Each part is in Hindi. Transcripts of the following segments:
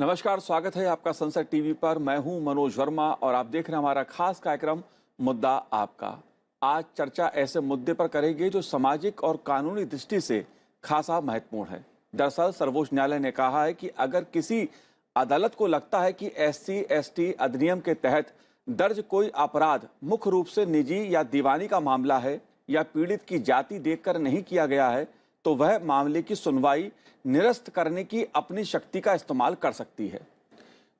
नमस्कार, स्वागत है आपका संसद टीवी पर। मैं हूं मनोज वर्मा और आप देख रहे हैं हमारा खास कार्यक्रम मुद्दा आपका। आज चर्चा ऐसे मुद्दे पर करेंगे जो सामाजिक और कानूनी दृष्टि से खासा महत्वपूर्ण है। दरअसल सर्वोच्च न्यायालय ने कहा है कि अगर किसी अदालत को लगता है कि SC/ST अधिनियम के तहत दर्ज कोई अपराध मुख्य रूप से निजी या दीवानी का मामला है या पीड़ित की जाति देखकर नहीं किया गया है, तो वह मामले की सुनवाई निरस्त करने की अपनी शक्ति का इस्तेमाल कर सकती है।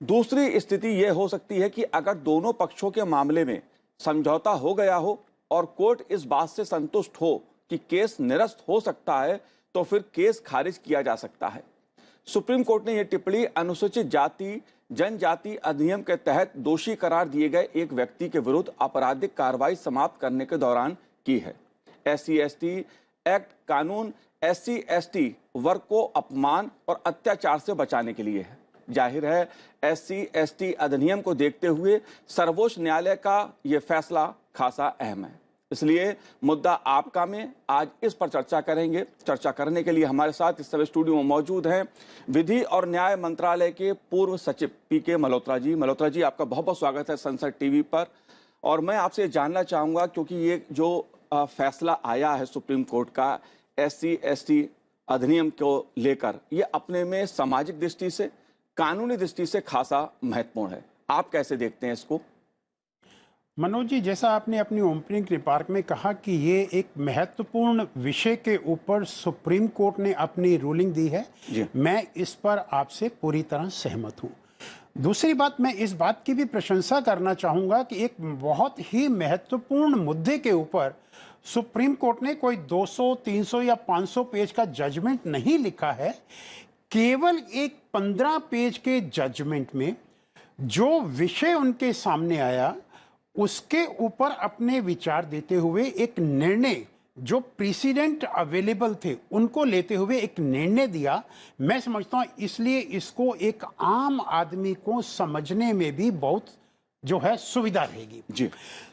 दूसरी स्थिति यह हो सकती है कि अगर दोनों पक्षों के मामले में समझौता हो गया हो और कोर्ट इस बात से संतुष्ट हो कि केस निरस्त हो सकता है, तो फिर केस खारिज किया जा सकता है। सुप्रीम कोर्ट ने यह टिप्पणी अनुसूचित जाति जनजाति अधिनियम के तहत दोषी करार दिए गए एक व्यक्ति के विरुद्ध आपराधिक कार्रवाई समाप्त करने के दौरान की है। SC/ST एक्ट कानून SC/ST वर्ग को अपमान और अत्याचार से बचाने के लिए है। जाहिर है SC/ST अधिनियम को देखते हुए सर्वोच्च न्यायालय का यह फैसला खासा अहम है। इसलिए मुद्दा आपका में आज इस पर चर्चा करेंगे। चर्चा करने के लिए हमारे साथ इस समय स्टूडियो में मौजूद हैं विधि और न्याय मंत्रालय के पूर्व सचिव PK मल्होत्रा जी। मल्होत्रा जी, आपका बहुत बहुत स्वागत है संसद टीवी पर। और मैं आपसे जानना चाहूँगा, क्योंकि ये जो फैसला आया है सुप्रीम कोर्ट का SC/ST अधिनियम को लेकर, ये अपने में सामाजिक दृष्टि से कानूनी दृष्टि से खासा महत्वपूर्ण है। आप कैसे देखते हैं इसको? मनोज जी, जैसा आपने अपनी ओपनिंग रिमार्क में कहा कि ये एक महत्वपूर्ण विषय के ऊपर सुप्रीम कोर्ट ने अपनी रूलिंग दी है, मैं इस पर आपसे पूरी तरह सहमत हूँ। दूसरी बात, मैं इस बात की भी प्रशंसा करना चाहूँगा कि एक बहुत ही महत्वपूर्ण मुद्दे के ऊपर सुप्रीम कोर्ट ने कोई 200, 300 या 500 पेज का जजमेंट नहीं लिखा है। केवल एक 15 पेज के जजमेंट में जो विषय उनके सामने आया उसके ऊपर अपने विचार देते हुए एक निर्णय, जो प्रेसिडेंट अवेलेबल थे उनको लेते हुए एक निर्णय दिया। मैं समझता हूँ इसलिए इसको एक आम आदमी को समझने में भी बहुत जो है सुविधा रहेगी जी।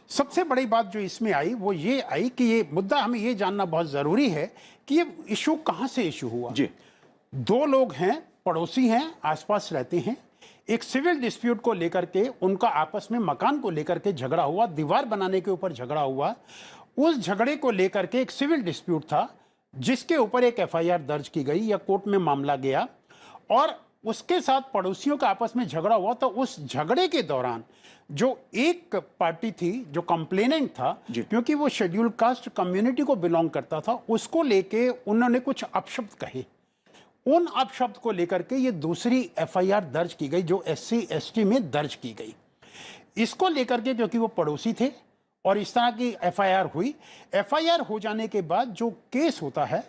सबसे बड़ी बात जो इसमें आई वो ये आई कि ये मुद्दा हमें ये जानना बहुत जरूरी है कि ये इशू कहाँ से इशू हुआ जी। दो लोग हैं, पड़ोसी हैं, आसपास रहते हैं, एक सिविल डिस्प्यूट को लेकर के उनका आपस में मकान को लेकर के झगड़ा हुआ, दीवार बनाने के ऊपर झगड़ा हुआ। उस झगड़े को लेकर के एक सिविल डिस्प्यूट था जिसके ऊपर एक FIR दर्ज की गई या कोर्ट में मामला गया और उसके साथ पड़ोसियों का आपस में झगड़ा हुआ। तो उस झगड़े के दौरान जो एक पार्टी थी, जो कंप्लेनेंट था, क्योंकि वो शेड्यूल कास्ट कम्युनिटी को बिलोंग करता था, उसको लेके उन्होंने कुछ अपशब्द कहे। उन अपशब्द को लेकर के ये दूसरी FIR दर्ज की गई जो SC/ST में दर्ज की गई। इसको लेकर के क्योंकि वो पड़ोसी थे और इस तरह की FIR हुई। FIR हो जाने के बाद जो केस होता है,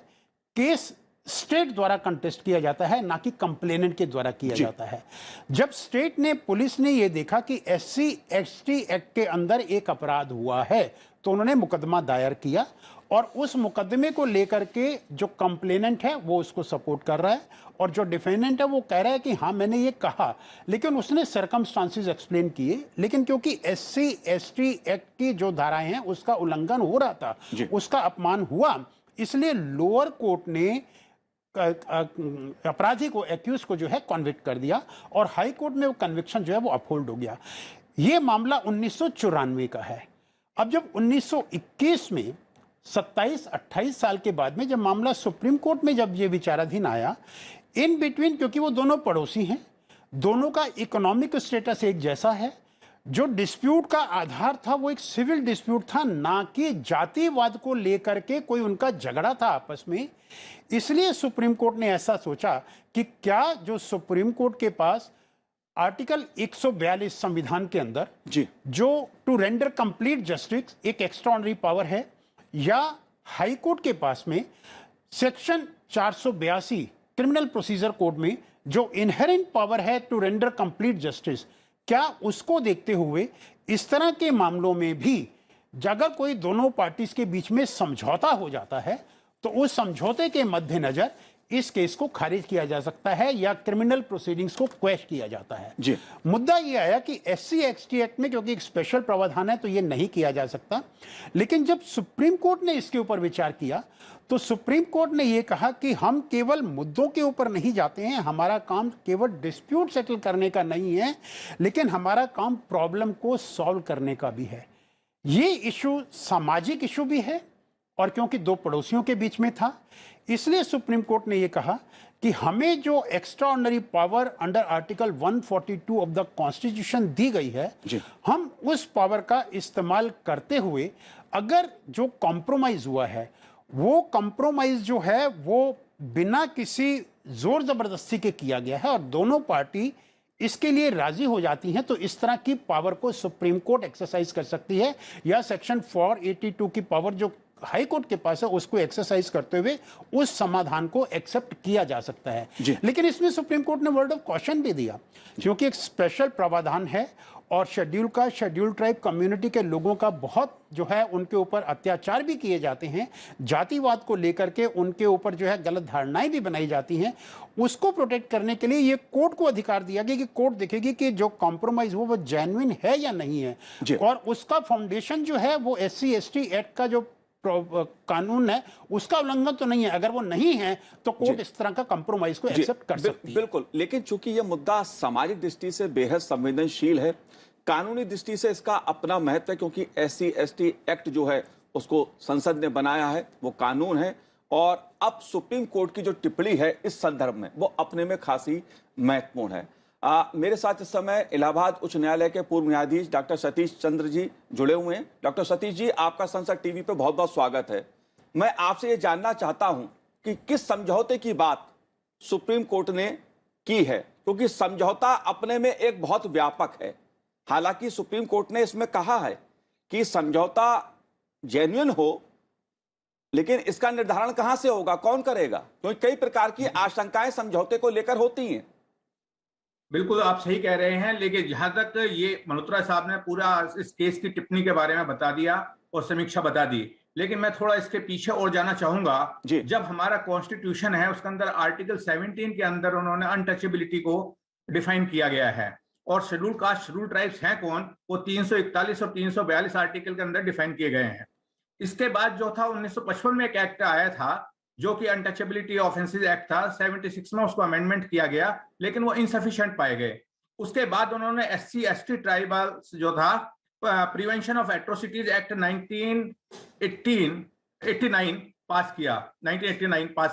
केस स्टेट द्वारा कंटेस्ट किया जाता है, ना कि कंप्लेनेंट के द्वारा किया जाता है। जब स्टेट ने, पुलिस ने ये देखा कि SC/ST एक्ट के अंदर एक अपराध हुआ है, तो उन्होंने मुकदमा दायर किया और उस मुकदमे को लेकर के जो कंप्लेनेंट है वो उसको सपोर्ट कर रहा है और जो डिफेंडेंट है वो कह रहा है कि हाँ मैंने ये कहा, लेकिन उसने सर्कमस्टांसेस एक्सप्लेन किए। लेकिन क्योंकि SC/ST एक्ट की जो धाराएं हैं उसका उल्लंघन हो रहा था, उसका अपमान हुआ, इसलिए लोअर कोर्ट ने अपराधी को, एक्यूज को जो है कन्विक्ट कर दिया और हाई कोर्ट में वो कन्विक्शन जो है वो अपहोल्ड हो गया। ये मामला 1994 का है। अब जब 1921 में 27-28 साल के बाद में जब मामला सुप्रीम कोर्ट में जब ये विचाराधीन आया, इन बिटवीन, क्योंकि वो दोनों पड़ोसी हैं, दोनों का इकोनॉमिक स्टेटस एक जैसा है, जो डिस्प्यूट का आधार था वो एक सिविल डिस्प्यूट था, ना कि जातिवाद को लेकर के कोई उनका झगड़ा था आपस में। इसलिए सुप्रीम कोर्ट ने ऐसा सोचा कि क्या जो सुप्रीम कोर्ट के पास आर्टिकल 142 संविधान के अंदर जो टू रेंडर कंप्लीट जस्टिस एक एक्स्ट्राऑर्डिनरी पावर है, या हाई कोर्ट के पास में सेक्शन 482 क्रिमिनल प्रोसीजर कोड में जो इनहेरेंट पावर है टू रेंडर कंप्लीट जस्टिस, क्या उसको देखते हुए इस तरह के मामलों में भी अगर कोई दोनों पार्टीज के बीच में समझौता हो जाता है तो उस समझौते के मद्देनजर इस केस को खारिज किया जा सकता है या क्रिमिनल प्रोसीडिंग्स को क्वेश किया जाता है। जी। मुद्दा यह आया कि SC ST एक्ट में क्योंकि एक स्पेशल प्रावधान है तो यह नहीं किया जा सकता, लेकिन जब सुप्रीम कोर्ट ने इसके ऊपर विचार किया तो सुप्रीम कोर्ट ने यह कहा कि हम केवल मुद्दों के ऊपर नहीं जाते हैं, हमारा काम केवल डिस्प्यूट सेटल करने का नहीं है, लेकिन हमारा काम प्रॉब्लम को सॉल्व करने का भी है। ये इशू सामाजिक इशू भी है और क्योंकि दो पड़ोसियों के बीच में था, इसलिए सुप्रीम कोर्ट ने यह कहा कि हमें जो extraordinary power under article 142 of the constitution दी गई है, हम उस पावर का इस्तेमाल करते हुए अगर जो कॉम्प्रोमाइज हुआ है वो कॉम्प्रोमाइज जो है वो बिना किसी जोर जबरदस्ती के किया गया है और दोनों पार्टी इसके लिए राजी हो जाती हैं, तो इस तरह की पावर को सुप्रीम कोर्ट एक्सरसाइज कर सकती है या सेक्शन 482 की पावर जो हाई कोर्ट के पास है उसको एक्सरसाइज करते हुए उस समाधान को एक्सेप्ट किया जा सकता है। लेकिन इसमें सुप्रीम कोर्ट ने वर्ड ऑफ कॉशन भी दिया, क्योंकि एक स्पेशल प्रावधान है और शेड्यूल ट्राइब कम्युनिटी के लोगों का बहुत जो है उनके ऊपर अत्याचार भी किए जाते हैं, जातिवाद को लेकर के उनके ऊपर जो है गलत धारणाएं भी बनाई जाती हैं, उसको प्रोटेक्ट करने के लिए ये कोर्ट को अधिकार दिया गया कि कोर्ट देखेगी कि जो कॉम्प्रोमाइज वो जेन्युइन है या नहीं है और उसका फाउंडेशन जो है वो SC ST एक्ट का जो कानून है उसका उल्लंघन तो नहीं है। अगर वो नहीं है तो कोर्ट इस तरह का कंप्रोमाइज को एक्सेप्ट कर सकती है। बिल्कुल, लेकिन चूंकि यह मुद्दा सामाजिक दृष्टि से बेहद संवेदनशील है, कानूनी दृष्टि से इसका अपना महत्व है, क्योंकि SC ST एक्ट जो है उसको संसद ने बनाया है, वो कानून है और अब सुप्रीम कोर्ट की जो टिप्पणी है इस संदर्भ में वो अपने में खासी महत्वपूर्ण है। मेरे साथ इस समय इलाहाबाद उच्च न्यायालय के पूर्व न्यायाधीश डॉक्टर सतीश चंद्र जी जुड़े हुए हैं। डॉक्टर सतीश जी, आपका संसद टीवी पे बहुत बहुत स्वागत है। मैं आपसे ये जानना चाहता हूं कि किस समझौते की बात सुप्रीम कोर्ट ने की है, क्योंकि समझौता अपने में एक बहुत व्यापक है। हालांकि सुप्रीम कोर्ट ने इसमें कहा है कि समझौता जेन्युइन हो, लेकिन इसका निर्धारण कहां से होगा, कौन करेगा, क्योंकि कई प्रकार की आशंकाएं समझौते को लेकर होती हैं। बिल्कुल आप सही कह रहे हैं, लेकिन जहां तक ये मल्होत्रा साहब ने पूरा इस केस की टिप्पणी के बारे में बता दिया और समीक्षा बता दी, लेकिन मैं थोड़ा इसके पीछे और जाना चाहूंगा। जब हमारा कॉन्स्टिट्यूशन है उसके अंदर आर्टिकल 17 के अंदर उन्होंने अनटचेबिलिटी को डिफाइन किया गया है और शेड्यूल कास्ट शेड्यूल ट्राइब्स हैं कौन, वो 341 और 342 आर्टिकल के अंदर डिफाइन किए गए हैं। इसके बाद जो था 1955 में एक एक्ट आया था जो कि अनटचेबिलिटी ऑफेंसेस एक्ट था, 76 में उसको अमेंडमेंट किया गया, लेकिन वो इनसफिशिएंट पाए गए। उसके बाद उन्होंने SC ST ट्राइबल्स जो था प्रिवेंशन ऑफ एट्रोसिटीज एक्ट 1989 पास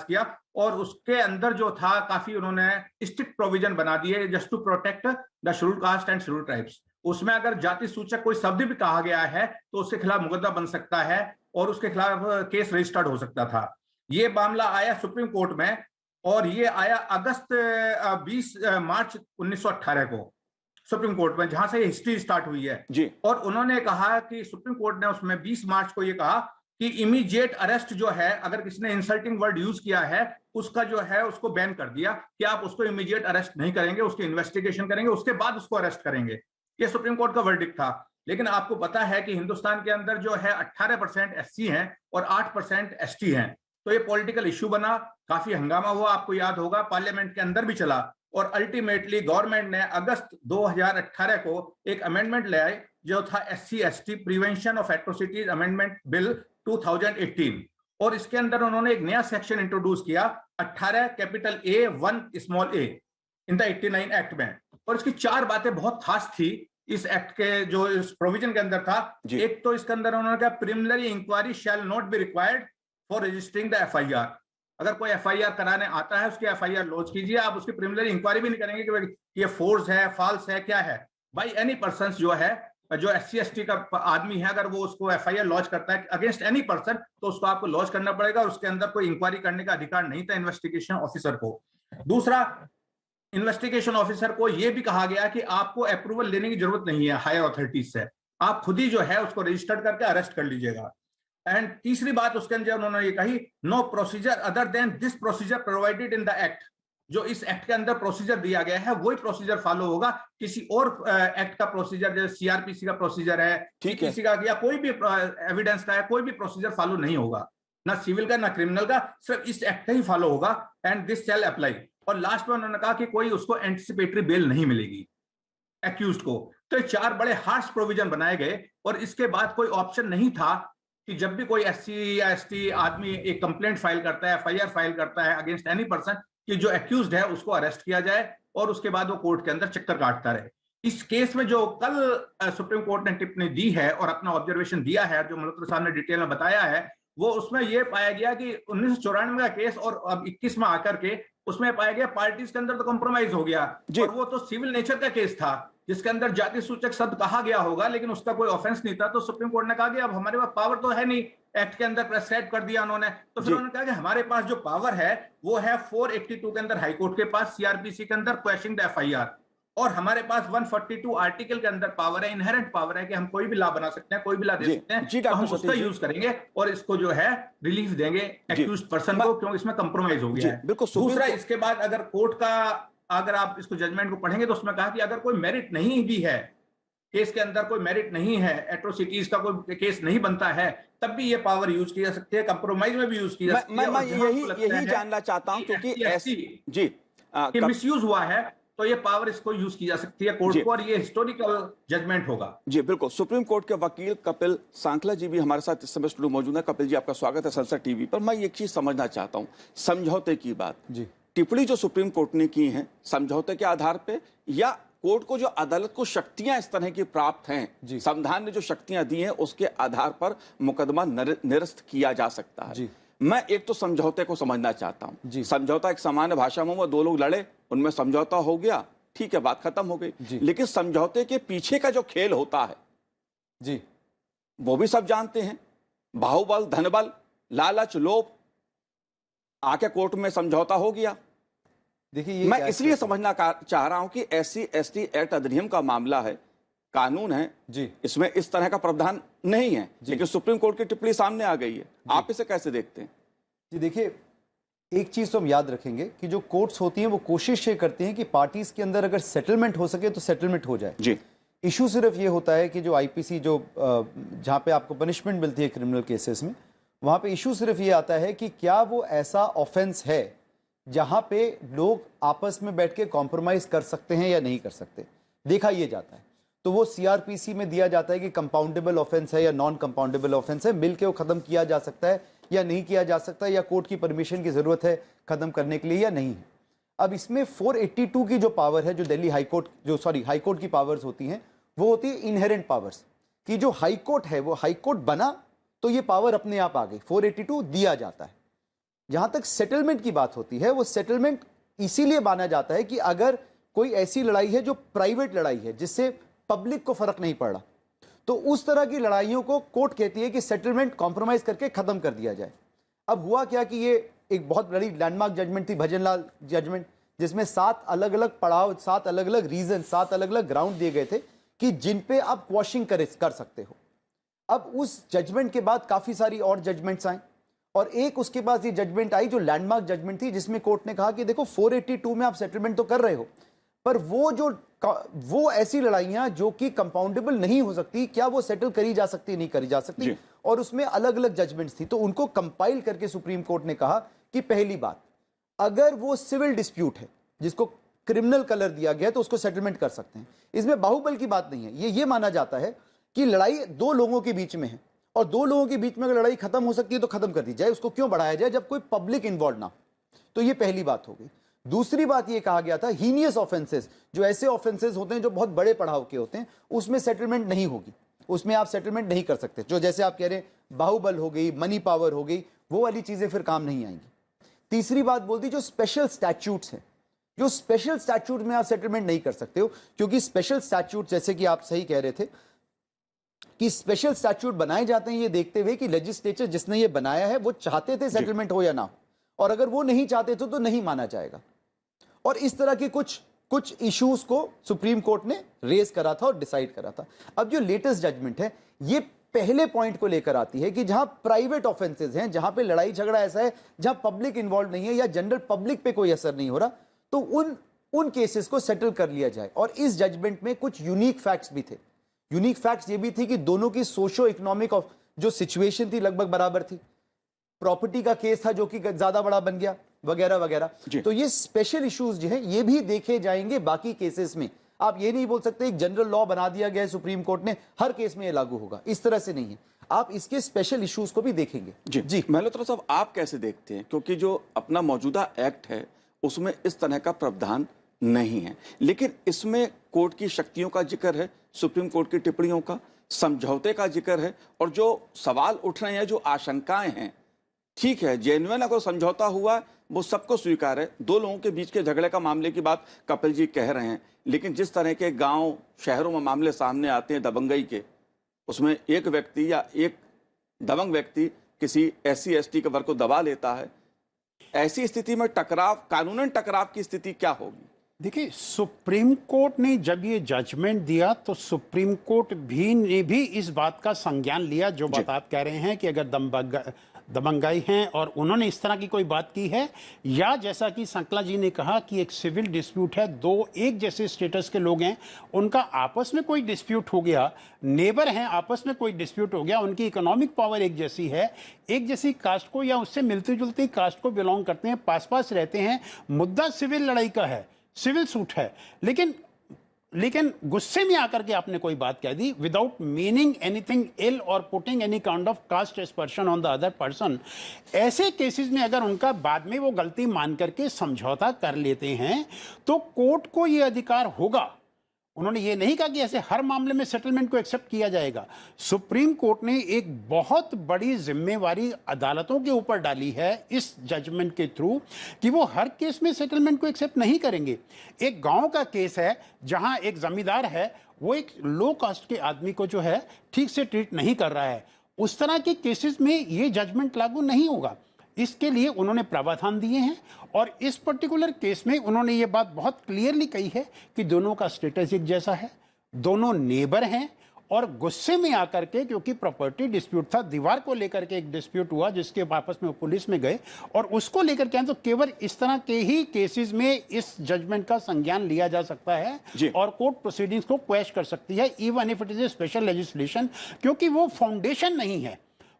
किया और उसके अंदर जो था काफी उन्होंने स्ट्रिक्ट प्रोविजन बना दिए just to protect the schedule caste and schedule tribes. उसमें अगर जाति सूचक कोई शब्द भी कहा गया है तो उसके खिलाफ मुकदमा बन सकता है और उसके खिलाफ केस रजिस्टर्ड हो सकता था। ये मामला आया सुप्रीम कोर्ट में और ये आया अगस्त 20 मार्च 1918 को सुप्रीम कोर्ट में, जहां से हिस्ट्री स्टार्ट हुई है जी। और उन्होंने कहा कि सुप्रीम कोर्ट ने उसमें 20 मार्च को ये कहा कि इमीडिएट अरेस्ट जो है, अगर किसी ने इंसल्टिंग वर्ड यूज किया है उसका जो है उसको बैन कर दिया कि आप उसको इमीडिएट अरेस्ट नहीं करेंगे, उसकी इन्वेस्टिगेशन करेंगे, उसके बाद उसको अरेस्ट करेंगे। ये सुप्रीम कोर्ट का वर्डिक्ट था। लेकिन आपको पता है कि हिंदुस्तान के अंदर जो है 18% SC हैं और 8% ST हैं, तो ये पॉलिटिकल इश्यू बना, काफी हंगामा हुआ, आपको याद होगा पार्लियामेंट के अंदर भी चला और अल्टीमेटली गवर्नमेंट ने अगस्त 2018 को एक अमेंडमेंट ले आई जो था SC ST prevention of atrocities amendment bill 2018 और इसके अंदर उन्होंने एक नया सेक्शन इंट्रोड्यूस किया 18 capital A 1 small a in the 89 act में। और इसकी चार बातें बहुत खास थी इस एक्ट के जो इस प्रोविजन के अंदर था। एक तो इसके अंदर उन्होंने कहा preliminary inquiry shall not be required for registering the FIR। अगर कोई FIR कराने आता है उसकी FIR लॉन्च कीजिए, आप उसकी प्रिलिमिनरी इंक्वायरी भी नहीं करेंगे कि ये फोर्स है, फॉल्स है, क्या है। बाई एनी पर्सन जो है, जो SC ST का आदमी है, अगर वो उसको FIR लॉन्च करता है अगेंस्ट एनी पर्सन तो उसको आपको लॉन्च करना पड़ेगा और उसके अंदर कोई इंक्वायरी करने का अधिकार नहीं था इन्वेस्टिगेशन ऑफिसर को। दूसरा, इन्वेस्टिगेशन ऑफिसर को यह भी कहा गया कि आपको अप्रूवल लेने की जरूरत नहीं है हायर अथॉरिटीज से, आप खुद ही जो है उसको रजिस्टर्ड करके अरेस्ट कर लीजिएगा। एंड तीसरी बात उसके अंदर उन्होंने ये कही, no procedure other than this procedure provided in the act. जो इस एक्ट के अंदर प्रोसीजर दिया गया है वही प्रोसीजर फॉलो होगा, किसी और एक्ट का प्रोसीजर जैसे CRPC का प्रोसीजर है, किसी का या कोई भी एविडेंस का है, कोई भी प्रोसीजर फॉलो नहीं होगा। ना सिविल का ना क्रिमिनल का, सिर्फ इस एक्ट का ही फॉलो होगा, एंड दिस शैल अप्लाई। और लास्ट में उन्होंने कहा कि कोई उसको एंटिसिपेटरी बेल नहीं मिलेगी एक्यूज्ड को। तो ये 4 बड़े हार्श प्रोविजन बनाए गए, और इसके बाद कोई ऑप्शन नहीं था कि जब भी कोई एससी या एसटी आदमी एक कंप्लेंट फाइल करता है, एफआईआर फाइल करता है अगेंस्ट एनी पर्सन, कि जो एक्यूज्ड है उसको अरेस्ट किया जाए और उसके बाद वो कोर्ट के अंदर चक्कर काटता रहे। इस केस में जो कल सुप्रीम कोर्ट ने टिप्पणी दी है और अपना ऑब्जर्वेशन दिया है, जो मल्होत्रा साहब ने डिटेल में बताया है, वो उसमें यह पाया गया कि 1994 का केस और अब 21 में आकर के उसमें पाया गया पार्टीज के अंदर तो कॉम्प्रोमाइज हो गया, और वो तो सिविल नेचर का केस था जिसके अंदर जाति सूचक शब्द कहा गया होगा, लेकिन उसका कोई ऑफेंस नहीं था। तो सुप्रीम कोर्ट ने कहा कि अब हमारे पास पावर तो है नहीं, एक्ट के अंदर प्रेस्क्राइब कर दिया उन्होंने, तो फिर उन्होंने कहा कि हमारे पास जो पावर है वो है 482 के अंदर हाईकोर्ट के पास, सीआरपीसी के अंदर क्वेश्चनिंग द एफआईआर, और हमारे पास 142 आर्टिकल के अंदर पावर है, इनहेरेंट पावर है कि हम कोई भी ला बना सकते हैं, कोई भी ला दे सकते हैं, तो हम उसका यूज करेंगे और इसको जो है रिलीफ देंगे एक्यूज्ड पर्सन को, क्योंकि इसमें कंप्रोमाइज हो गया है। दूसरा, इसके बाद अगर कोर्ट का, अगर आप इसको जजमेंट को पढ़ेंगे तो उसमें कहा कि अगर कोई मेरिट नहीं भी है, केस के अंदर कोई मेरिट नहीं है, एट्रोसिटीज का कोई केस नहीं बनता है, तब भी ये पावर यूज की जा सकती है, कंप्रोमाइज में भी यूज की जा सकती है। मैं यही जानना चाहता हूं, क्योंकि मिसयूज हुआ है तो ये पावर इसको यूज की जा सकती है कोर्ट को, और ये हिस्टोरिकल जजमेंट होगा। जी बिल्कुल। सुप्रीम कोर्ट के वकील कपिल सांखला जी भी हमारे साथ इस समय स्टूडियो मौजूद है। कपिल जी, आपका स्वागत है संसद टीवी पर। मैं एक चीज समझना चाहता हूं, समझौते की बात जी, टिप्पणी जो सुप्रीम कोर्ट ने की है समझौते के आधार पे, या कोर्ट को जो अदालत को शक्तियां इस तरह की प्राप्त हैं, संविधान ने जो शक्तियां दी हैं उसके आधार पर मुकदमा निरस्त किया जा सकता है। मैं एक तो समझौते को समझना चाहता हूं। समझौता एक सामान्य भाषा में, वो दो लोग लड़े, उनमें समझौता हो गया, ठीक है, बात खत्म हो गई। लेकिन समझौते के पीछे का जो खेल होता है जी, वो भी सब जानते हैं। बाहुबल, धनबल, लालच, लोभ, आके कोर्ट में समझौता हो गया। देखिए, मैं इसलिए समझना चाह रहा हूं कि एससी एसटी एक्ट अधिनियम का मामला है, कानून है जी, इसमें इस तरह का प्रावधान नहीं है, लेकिन सुप्रीम कोर्ट की टिप्पणी सामने आ गई है। आप इसे कैसे देखते हैं? जी देखिए, एक चीज तो हम याद रखेंगे कि जो कोर्ट्स होती हैं वो कोशिश ये करती हैं कि पार्टीज के अंदर अगर सेटलमेंट हो सके तो सेटलमेंट हो जाए जी। इशू सिर्फ ये होता है कि जो आईपीसी, जो जहां पे आपको पनिशमेंट मिलती है क्रिमिनल केसेस में, वहां पे इशू सिर्फ ये आता है कि क्या वो ऐसा ऑफेंस है जहां पे लोग आपस में बैठ के कॉम्प्रोमाइज कर सकते हैं या नहीं कर सकते, देखा ये जाता है। तो वो सीआरपीसी में दिया जाता है कि कंपाउंडेबल ऑफेंस है या नॉन कंपाउंडेबल ऑफेंस है, मिलके वो खत्म किया जा सकता है या नहीं किया जा सकता, या कोर्ट की परमिशन की जरूरत है खत्म करने के लिए या नहीं है। अब इसमें 482 की जो पावर है, जो दिल्ली हाईकोर्ट, हाईकोर्ट की पावर्स होती हैं, वो होती है इनहेरेंट पावर्स, कि जो हाईकोर्ट है वो हाईकोर्ट बना तो ये पावर अपने आप आ गई, 482 दिया जाता है। जहां तक सेटलमेंट की बात होती है, वो सेटलमेंट इसीलिए माना जाता है कि अगर कोई ऐसी लड़ाई है जो प्राइवेट लड़ाई है जिससे पब्लिक को फर्क नहीं पड़ रहा, तो उस तरह की लड़ाइयों को कोर्ट कहती है कि सेटलमेंट कॉम्प्रोमाइज करके खत्म कर दिया जाए। अब हुआ क्या कि ये एक बहुत बड़ी लैंडमार्क जजमेंट थी, भजनलाल जजमेंट, जिसमें 7 अलग अलग पड़ाव, 7 अलग अलग रीजन, 7 अलग अलग ग्राउंड दिए गए थे कि जिन पे आप क्वॉशिंग कर सकते हो। अब उस जजमेंट के बाद काफी सारी और जजमेंट्स आई, और एक उसके बाद ये जजमेंट आई जो लैंडमार्क जजमेंट थी, जिसमें कोर्ट ने कहा कि देखो 482 में आप सेटलमेंट तो कर रहे हो, पर वो ऐसी लड़ाइयां जो कि कंपाउंडेबल नहीं हो सकती, क्या वो सेटल करी जा सकती, नहीं करी जा सकती, और उसमें अलग अलग जजमेंट्स थी। तो उनको कंपाइल करके सुप्रीम कोर्ट ने कहा कि पहली बात, अगर वो सिविल डिस्प्यूट है जिसको क्रिमिनल कलर दिया गया तो उसको सेटलमेंट कर सकते हैं। इसमें बाहुबल की बात नहीं है। ये माना जाता है कि लड़ाई 2 लोगों के बीच में है, और 2 लोगों के बीच में अगर लड़ाई खत्म हो सकती है तो खत्म कर दी जाए, उसको क्यों बढ़ाया जाए जब कोई पब्लिक इन्वॉल्व ना हो। तो ये पहली बात हो गई। दूसरी बात ये कहा गया था, हीनियस ऑफेंसेस, जो ऐसे ऑफेंसेस होते हैं जो बहुत बड़े पड़ाव के होते हैं, उसमें सेटलमेंट नहीं होगी, उसमें आप सेटलमेंट नहीं कर सकते। जो जैसे आप कह रहे हैं बाहुबल हो गई, मनी पावर हो गई, वो वाली चीजें फिर काम नहीं आएंगी। तीसरी बात बोलती, जो स्पेशल स्टैट्यूट्स हैं, जो स्पेशल स्टैट्यूट में आप सेटलमेंट नहीं कर सकते हो, क्योंकि स्पेशल स्टैट्यूट, जैसे कि आप सही कह रहे थे कि स्पेशल स्टैट्यूट बनाए जाते हैं ये देखते हुए कि लेजिस्लेचर जिसने ये बनाया है वो चाहते थे सेटलमेंट हो या ना हो, और अगर वो नहीं चाहते थे तो नहीं माना जाएगा। और इस तरह के कुछ इश्यूज को सुप्रीम कोर्ट ने रेज करा था और डिसाइड करा था। अब जो लेटेस्ट जजमेंट है ये पहले पॉइंट को लेकर आती है कि जहां प्राइवेट ऑफेंसेस हैं, जहां पे लड़ाई झगड़ा ऐसा है जहां पब्लिक इन्वॉल्व नहीं है या जनरल पब्लिक पे कोई असर नहीं हो रहा, तो उन केसेस को सेटल कर लिया जाए। और इस जजमेंट में कुछ यूनिक फैक्ट्स भी थे। यूनिक फैक्ट्स ये भी थी कि दोनों की सोशो इकोनॉमिक जो सिचुएशन थी लगभग बराबर थी। प्रॉपर्टी का केस था जो कि ज्यादा बड़ा बन गया, वगैरह वगैरह। तो ये स्पेशल इश्यूज जो है ये भी देखे जाएंगे बाकी केसेस में। आप ये नहीं बोल सकते एक जनरल लॉ बना दिया गया है सुप्रीम कोर्ट ने, हर केस में ये लागू होगा, इस तरह से नहीं है। आप इसके स्पेशल इश्यूज को भी देखेंगे। जी मल्होत्रा साहब, आप कैसे देखते हैं? क्योंकि जो अपना मौजूदा एक्ट है उसमें इस तरह का प्रावधान नहीं है, लेकिन इसमें कोर्ट की शक्तियों का जिक्र है, सुप्रीम कोर्ट की टिप्पणियों का, समझौते का जिक्र है, और जो सवाल उठ रहे हैं, जो आशंकाएं हैं, ठीक है, जेन्युइन अगर समझौता हुआ वो सबको स्वीकार है। दो लोगों के बीच के झगड़े का मामले की बात कपिल जी कह रहे हैं, लेकिन जिस तरह के गांव शहरों में मामले सामने आते हैं दबंगई के, उसमें एक व्यक्ति या एक दबंग व्यक्ति किसी SC ST के वर्ग को दबा लेता है, ऐसी स्थिति में टकराव, कानूनन टकराव की स्थिति क्या होगी? देखिए, सुप्रीम कोर्ट ने जब ये जजमेंट दिया तो सुप्रीम कोर्ट ने भी इस बात का संज्ञान लिया जो बात आप कह रहे हैं कि अगर दबंगाई हैं और उन्होंने इस तरह की कोई बात की है, या जैसा कि संकला जी ने कहा कि एक सिविल डिस्प्यूट है, दो एक जैसे स्टेटस के लोग हैं, उनका आपस में कोई डिस्प्यूट हो गया, नेबर हैं, आपस में कोई डिस्प्यूट हो गया, उनकी इकोनॉमिक पावर एक जैसी है, एक जैसी कास्ट को या उससे मिलती जुलती कास्ट को बिलोंग करते हैं, पास पास रहते हैं, मुद्दा सिविल लड़ाई का है, सिविल सूट है, लेकिन गुस्से में आकर के आपने कोई बात कह दी without meaning anything ill or putting any kind of caste aspersion on the other person. ऐसे केसेस में अगर उनका बाद में वो गलती मान करके समझौता कर लेते हैं तो कोर्ट को ये अधिकार होगा। उन्होंने ये नहीं कहा कि ऐसे हर मामले में सेटलमेंट को एक्सेप्ट किया जाएगा। सुप्रीम कोर्ट ने एक बहुत बड़ी जिम्मेवारी अदालतों के ऊपर डाली है इस जजमेंट के थ्रू कि वो हर केस में सेटलमेंट को एक्सेप्ट नहीं करेंगे। एक गांव का केस है जहां एक जमींदार है, वो एक लो कास्ट के आदमी को जो है ठीक से ट्रीट नहीं कर रहा है, उस तरह के केसेस में ये जजमेंट लागू नहीं होगा। इसके लिए उन्होंने प्रावधान दिए हैं और इस पर्टिकुलर केस में उन्होंने ये बात बहुत क्लियरली कही है कि दोनों का स्टेटस एक जैसा है, दोनों नेबर हैं, और गुस्से में आकर के, क्योंकि प्रॉपर्टी डिस्प्यूट था, दीवार को लेकर के एक डिस्प्यूट हुआ जिसके आपस में पुलिस में गए और उसको लेकर के, तो केवल इस तरह के ही केसेस में इस जजमेंट का संज्ञान लिया जा सकता है और कोर्ट प्रोसीडिंग्स को क्वेश कर सकती है even if it is a special legislation, क्योंकि वो फाउंडेशन नहीं है।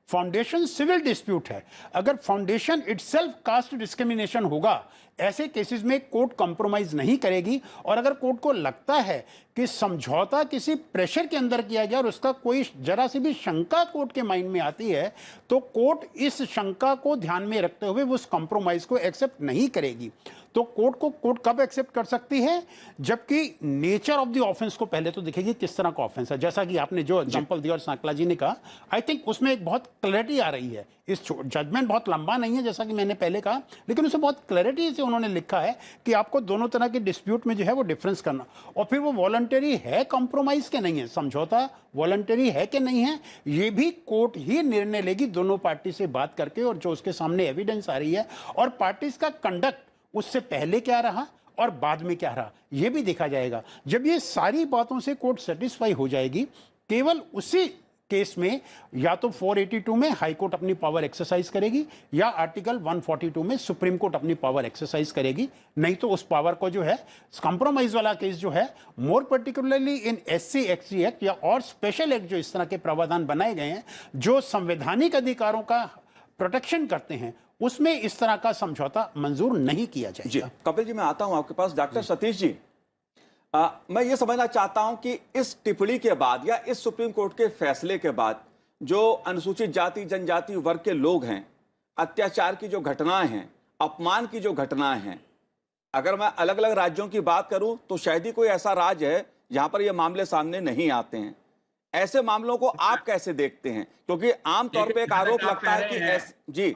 फाउंडेशन सिविल डिस्प्यूट है। अगर फाउंडेशन इटसेल्फ कास्ट डिस्क्रिमिनेशन होगा, ऐसे केसेस में कोर्ट कॉम्प्रोमाइज नहीं करेगी। और अगर कोर्ट को लगता है कि समझौता किसी प्रेशर के अंदर किया गया और उसका कोई जरा सी भी शंका कोर्ट के माइंड में आती है, तो कोर्ट इस शंका को ध्यान में रखते हुए उस कॉम्प्रोमाइज को एक्सेप्ट नहीं करेगी। तो कोर्ट कब एक्सेप्ट कर सकती है? जबकि नेचर ऑफ द ऑफेंस को पहले तो दिखेगी किस तरह का ऑफेंस है। जैसा कि आपने जो एग्जांपल दिया और सांकला जी ने कहा, आई थिंक उसमें एक बहुत क्लैरिटी आ रही है। इस जजमेंट बहुत लंबा नहीं है जैसा कि मैंने पहले कहा, लेकिन उसमें बहुत क्लैरिटी से उन्होंने लिखा है कि आपको दोनों तरह के डिस्प्यूट में जो है वो डिफरेंस करना, और फिर वो वॉलंटरी है कॉम्प्रोमाइज के नहीं है, समझौता वॉलंटरी है कि नहीं है, ये भी कोर्ट ही निर्णय लेगी दोनों पार्टी से बात करके, और जो उसके सामने एविडेंस आ रही है और पार्टीज का कंडक्ट उससे पहले क्या रहा और बाद में क्या रहा, यह भी देखा जाएगा। जब ये सारी बातों से कोर्ट सेटिस्फाई हो जाएगी, केवल उसी केस में या तो 482 में हाई कोर्ट अपनी पावर एक्सरसाइज करेगी या आर्टिकल 142 में सुप्रीम कोर्ट अपनी पावर एक्सरसाइज करेगी। नहीं तो उस पावर को जो है कॉम्प्रोमाइज वाला केस जो है, more particularly in SC ST act या और स्पेशल एक्ट जो इस तरह के प्रावधान बनाए गए हैं जो संवैधानिक अधिकारों का प्रोटेक्शन करते हैं, उसमें इस तरह का समझौता मंजूर नहीं किया जाएगा। जी कपिल जी, मैं आता हूं आपके पास। डॉक्टर सतीश जी, मैं ये समझना चाहता हूं कि इस टिप्पणी के बाद या इस सुप्रीम कोर्ट के फैसले के बाद जो अनुसूचित जाति जनजाति वर्ग के लोग हैं, अत्याचार की जो घटनाएं हैं, अपमान की जो घटनाएं हैं, अगर मैं अलग अलग राज्यों की बात करूं तो शायद ही कोई ऐसा राज्य है जहां पर ये मामले सामने नहीं आते हैं। ऐसे मामलों को आप कैसे देखते हैं? क्योंकि आमतौर पर एक आरोप लगता है कि जी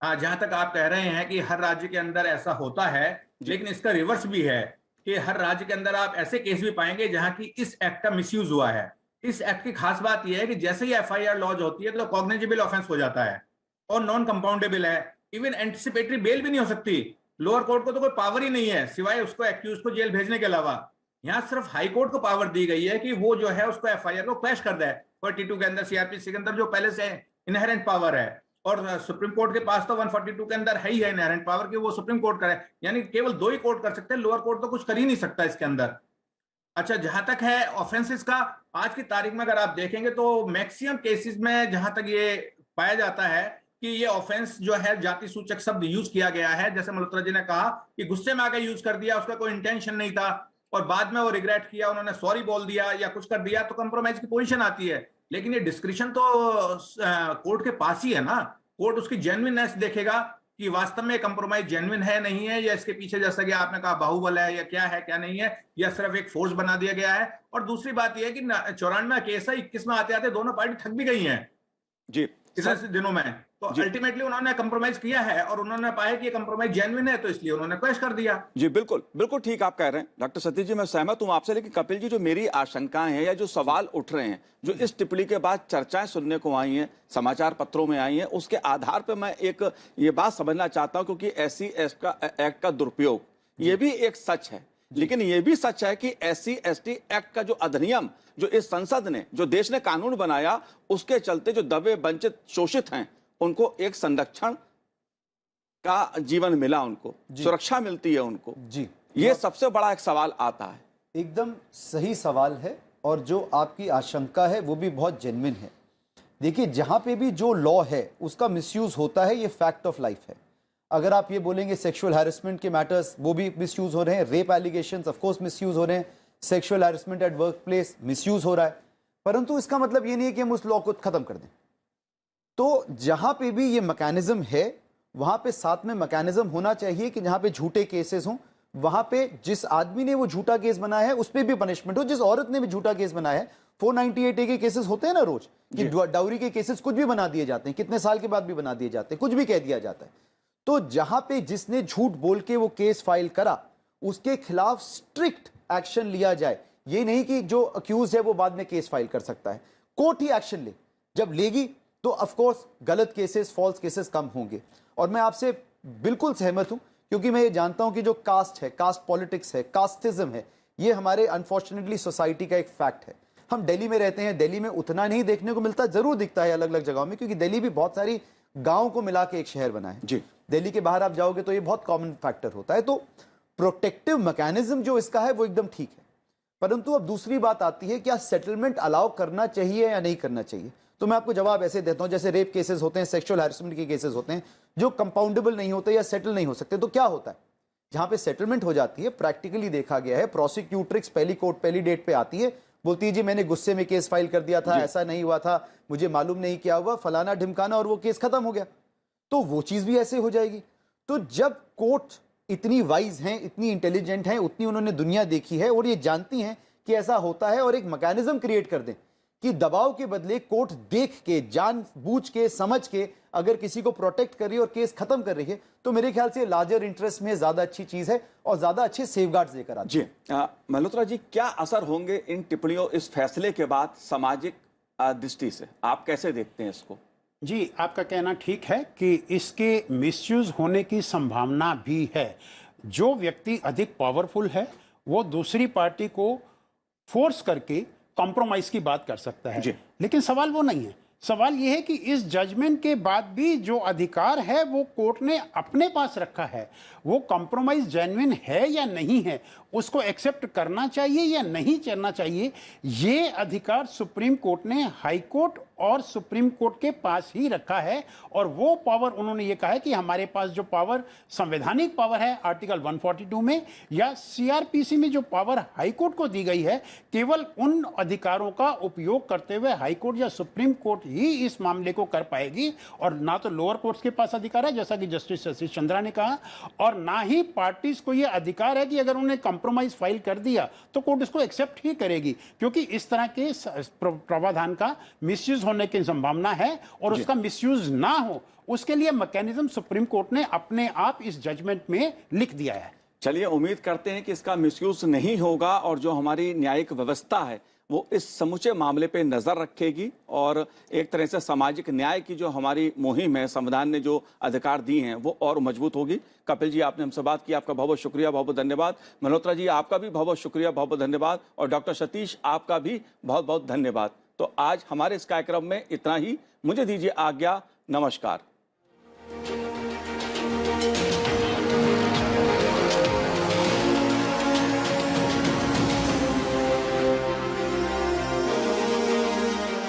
हाँ, जहां तक आप कह रहे हैं कि हर राज्य के अंदर ऐसा होता है, लेकिन इसका रिवर्स भी है कि हर राज्य के अंदर आप ऐसे केस भी पाएंगे जहां की इस एक्ट का मिसयूज हुआ है। इस एक्ट की खास बात यह है कि जैसे ही FIR लॉन्च होती है तो कॉग्निजेबल ऑफेंस हो जाता है और नॉन कंपाउंडेबल है। इवन एंटिसिपेटरी बेल भी नहीं हो सकती। लोअर कोर्ट को तो कोई पावर ही नहीं है सिवाय उसको एक्यूज को जेल भेजने के अलावा। यहाँ सिर्फ हाई कोर्ट को पावर दी गई है कि वो जो है उसको FIR को क्लैश कर दे। 42 के अंदर, CRPC के अंदर जो पहले से इनहेरेंट पावर है, और सुप्रीम कोर्ट के पास तो 142 के अंदर है ही है इनहेरेंट पावर कि वो सुप्रीम कोर्ट करे, यानी केवल दो ही कोर्ट कर सकते हैं, लोअर कोर्ट तो कुछ कर ही नहीं सकता इसके अंदर। अच्छा, जहां तक है ऑफेंसेस का, आज की तारीख में अगर आप देखेंगे तो मैक्सिमम केसेस में जहां तक ये पाया जाता है कि ये ऑफेंस जो है जाति सूचक शब्द यूज किया गया है, जैसे मल्होत्रा जी ने कहा कि गुस्से में आकर यूज कर दिया, उसका कोई इंटेंशन नहीं था और बाद में वो रिग्रेट किया, उन्होंने सॉरी बोल दिया या कुछ कर दिया, तो कंप्रोमाइज की पोजीशन आती है। लेकिन ये डिस्क्रिप्शन तो कोर्ट के पास ही है ना। कोर्ट उसकी जेन्युइननेस देखेगा कि वास्तव में कंप्रोमाइज जेन्युइन है नहीं है, या इसके पीछे जैसा कि आपने कहा बाहुबल है या क्या नहीं है, या सिर्फ एक फोर्स बना दिया गया है। और दूसरी बात यह है कि 94 केस है, 21 में आते आते दोनों पार्टी थक भी गई हैं जी इतने दिनों में। तो अल्टीमेटली उन्होंने कंप्रोमाइज किया है और उन्होंने पाया कि ये कंप्रोमाइज जेन्युइन है, तो इसलिए उन्होंने क्वेश्चन कर दिया। जी बिल्कुल बिल्कुल ठीक आप कह रहे हैं डॉक्टर सतीश जी, मैं सहमत हूं आपसे। लेकिन कपिल जी, जो मेरी आशंकाएं हैं या जो सवाल उठ रहे हैं, जो इस टिप्पणी के बाद चर्चाएं सुनने को आई हैं, समाचार पत्रों में आई हैं, उसके आधार पर मैं एक ये बात समझना चाहता हूं, क्योंकि SC एक्ट का दुरुपयोग ये भी एक सच है, लेकिन ये भी सच है कि SC/ST एक्ट का जो अधिनियम, जो इस संसद ने, जो देश ने कानून बनाया, उसके चलते जो दबे वंचित शोषित हैं उनको एक संरक्षण का जीवन मिला, उनको सुरक्षा मिलती है उनको। जी, ये सबसे बड़ा एक सवाल आता है। एकदम सही सवाल है और जो आपकी आशंका है वो भी बहुत जेन्युइन है। देखिए, जहां पे भी जो लॉ है उसका मिसयूज होता है, ये फैक्ट ऑफ लाइफ है। अगर आप ये बोलेंगे सेक्सुअल हैरेसमेंट के मैटर्स, वो भी मिसयूज हो रहे हैं, rape allegations of course misuse हो रहे हैं, sexual harassment at work place misuse हो रहा है, परंतु इसका मतलब ये नहीं है कि हम उस लॉ को खत्म कर दें। तो जहां पे भी ये मैकेनिज्म है, वहां पे साथ में मैकेनिज्म होना चाहिए कि जहां पे झूठे केसेस हों, वहां पे जिस आदमी ने वो झूठा केस बनाया है उस पर भी पनिशमेंट हो, जिस औरत ने भी झूठा केस बनाया है। 498A के केसेस होते हैं ना रोज, कि डाउरी के केसेस कुछ भी बना दिए जाते हैं, कितने साल के बाद भी बना दिए जाते हैं, कुछ भी कह दिया जाता है। तो जहां पे जिसने झूठ बोल के वो केस फाइल करा, उसके खिलाफ स्ट्रिक्ट एक्शन लिया जाए। ये नहीं कि जो अक्यूज है वो बाद में केस फाइल कर सकता है, कोर्ट ही एक्शन ले। जब लेगी तो ऑफ कोर्स गलत केसेस, फॉल्स केसेस कम होंगे। और मैं आपसे बिल्कुल सहमत हूं, क्योंकि मैं ये जानता हूं कि जो कास्ट है, कास्ट पॉलिटिक्स है, कास्टिज्म है, ये हमारे अनफॉर्चुनेटली सोसाइटी का एक फैक्ट है। हम दिल्ली में रहते हैं, दिल्ली में उतना नहीं देखने को मिलता, जरूर दिखता है अलग अलग जगहों में, क्योंकि दिल्ली भी बहुत सारी गांव को मिला के एक शहर बना है। जी, दिल्ली के बाहर आप जाओगे तो ये बहुत कॉमन फैक्टर होता है। तो प्रोटेक्टिव मैकेनिज्म जो इसका है वो एकदम ठीक है, परंतु अब दूसरी बात आती है, क्या सेटलमेंट अलाउ करना चाहिए या नहीं करना चाहिए। तो मैं आपको जवाब ऐसे देता हूं, जैसे रेप केसेस होते हैं, सेक्सुअल हैरेसमेंट के केसेस होते हैं, जो कंपाउंडेबल नहीं होते या सेटल नहीं हो सकते, तो क्या होता है, जहां पे सेटलमेंट हो जाती है, प्रैक्टिकली देखा गया है, प्रोसिक्यूट्रिक्स पहली कोर्ट पहली डेट पे आती है, बोलती है जी मैंने गुस्से में केस फाइल कर दिया था, ऐसा नहीं हुआ था, मुझे मालूम नहीं क्या हुआ, फलाना ढिमकाना, और वो केस खत्म हो गया। तो वो चीज भी ऐसे हो जाएगी। तो जब कोर्ट इतनी वाइज हैं, इतनी इंटेलिजेंट हैं, उतनी उन्होंने दुनिया देखी है और ये जानती हैं कि ऐसा होता है, और एक मैकेनिज्म क्रिएट कर दें कि दबाव के बदले कोर्ट देख के, जानबूझ के, समझ के अगर किसी को प्रोटेक्ट कर रही है और केस खत्म कर रही है, तो मेरे ख्याल से लार्जर इंटरेस्ट में ज्यादा अच्छी चीज है और ज्यादा अच्छे सेफगार्ड्स लेकर आती है। जी मल्होत्रा जी, क्या असर होंगे इन टिप्पणियों, इस फैसले के बाद सामाजिक दृष्टि से, आप कैसे देखते हैं इसको? जी, आपका कहना ठीक है कि इसके मिसयूज होने की संभावना भी है। जो व्यक्ति अधिक पावरफुल है वो दूसरी पार्टी को फोर्स करके कॉम्प्रोमाइज की बात कर सकता है, लेकिन सवाल वो नहीं है। सवाल यह है कि इस जजमेंट के बाद भी जो अधिकार है वो कोर्ट ने अपने पास रखा है, वो कॉम्प्रोमाइज जेन्युइन है या नहीं है, उसको एक्सेप्ट करना चाहिए या नहीं करना चाहिए, ये अधिकार सुप्रीम कोर्ट ने हाई कोर्ट और सुप्रीम कोर्ट के पास ही रखा है। और वो पावर, उन्होंने ये कहा है कि हमारे पास जो पावर, संवैधानिक पावर है आर्टिकल 142 में या सीआरपीसी में जो पावर हाई कोर्ट को दी गई है, केवल उन अधिकारों का उपयोग करते हुए हाई कोर्ट या सुप्रीम कोर्ट ही इस मामले को कर पाएगी, और ना तो लोअर कोर्ट्स के पास अधिकार है जैसा कि जस्टिस शशि चंद्रा ने कहा, और ना ही पार्टीज को यह अधिकार है कि अगर उन्हें कंप्रोमाइज फाइल कर दिया तो कोर्ट इसको एक्सेप्ट ही करेगी, क्योंकि इस तरह के प्रावधान का मिसयूज होने की संभावना है, और उसका मिसयूज ना हो उसके लिए मैकेनिज्म सुप्रीम कोर्ट ने अपने आप इस जजमेंट में लिख दिया है। चलिए, उम्मीद करते हैं कि इसका मिसयूज नहीं होगा और जो हमारी न्यायिक व्यवस्था है वो इस समूचे मामले पे नजर रखेगी, और एक तरह से सामाजिक न्याय की जो हमारी मुहिम है, संविधान ने जो अधिकार दिए हैं, वो और मजबूत होगी। कपिल जी, आपने हमसे बात की, आपका बहुत बहुत शुक्रिया, बहुत बहुत धन्यवाद। मल्होत्रा जी, आपका भी बहुत बहुत शुक्रिया, बहुत बहुत धन्यवाद। और डॉक्टर सतीश, आपका भी बहुत बहुत धन्यवाद। तो आज हमारे इस कार्यक्रम में इतना ही, मुझे दीजिए आज्ञा, नमस्कार।